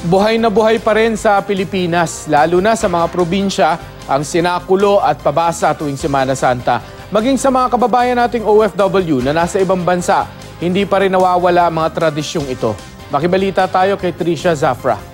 Buhay na buhay pa rin sa Pilipinas, lalo na sa mga probinsya, ang sinakulo at pabasa tuwing Semana Santa. Maging sa mga kababayan nating OFW na nasa ibang bansa, hindi pa rin nawawala ang mga tradisyong ito. Makibalita tayo kay Trisha Zafra.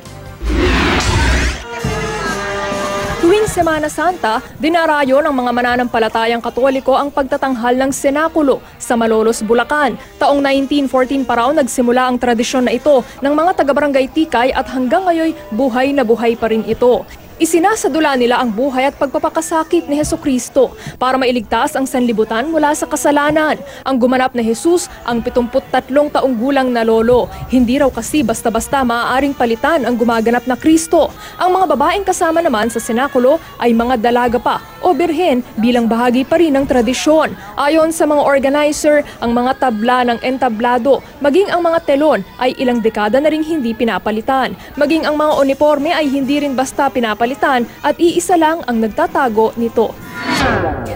Tuwing Semana Santa, dinarayo ng mga mananampalatayang Katoliko ang pagtatanghal ng senakulo sa Malolos, Bulacan. Taong 1914 pa raw nagsimula ang tradisyon na ito ng mga taga-barangay Tikay at hanggang ngayon buhay na buhay pa rin ito. Isinasadula nila ang buhay at pagpapakasakit ni Hesukristo para mailigtas ang sanlibutan mula sa kasalanan. Ang gumanap na Jesus, ang 73 taong gulang na lolo. Hindi raw kasi basta-basta maaaring palitan ang gumaganap na Kristo. Ang mga babaeng kasama naman sa senakulo ay mga dalaga pa o birhen bilang bahagi pa rin ng tradisyon. Ayon sa mga organizer, ang mga tabla ng entablado, maging ang mga telon ay ilang dekada na ring hindi pinapalitan. Maging ang mga uniforme ay hindi rin basta pinapalitan at iisa lang ang nagtatago nito.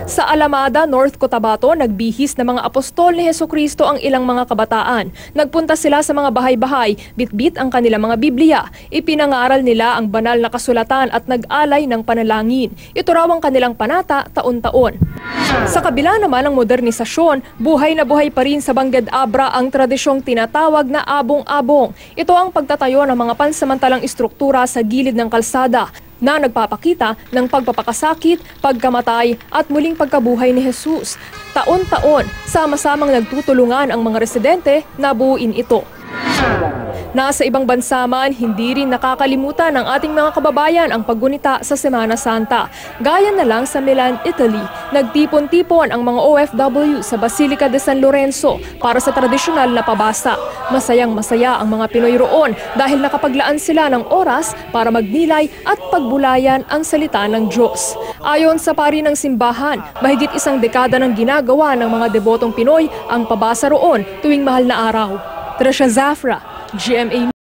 Sa Alamada, North Cotabato, nagbihis na mga apostol ni Hesukristo ang ilang mga kabataan. Nagpunta sila sa mga bahay-bahay, bitbit ang kanilang mga Biblia. Ipinangaral nila ang banal na kasulatan at nag-alay ng panalangin. Ito raw ang kanilang panata taon-taon. Sa kabila naman ng modernisasyon, buhay na buhay pa rin sa Bangged Abra ang tradisyong tinatawag na abong-abong. Ito ang pagtatayo ng mga pansamantalang istruktura sa gilid ng kalsada na nagpapakita ng pagpapakasakit, pagkamatay at muling pagkabuhay ni Jesus. Taon-taon, sama-samang nagtutulungan ang mga residente na buuin ito. Nasa ibang bansa man, hindi rin nakakalimutan ng ating mga kababayan ang paggunita sa Semana Santa. Gaya na lang sa Milan, Italy, nagtipon-tipon ang mga OFW sa Basilica de San Lorenzo para sa tradisyonal na pabasa. Masayang-masaya ang mga Pinoy roon dahil nakapaglaan sila ng oras para magnilay at pagbulayan ang salita ng Diyos. Ayon sa pari ng simbahan, mahigit isang dekada nang ginagawa ng mga debotong Pinoy ang pabasa roon tuwing mahal na araw. Trisha Zafra, GMA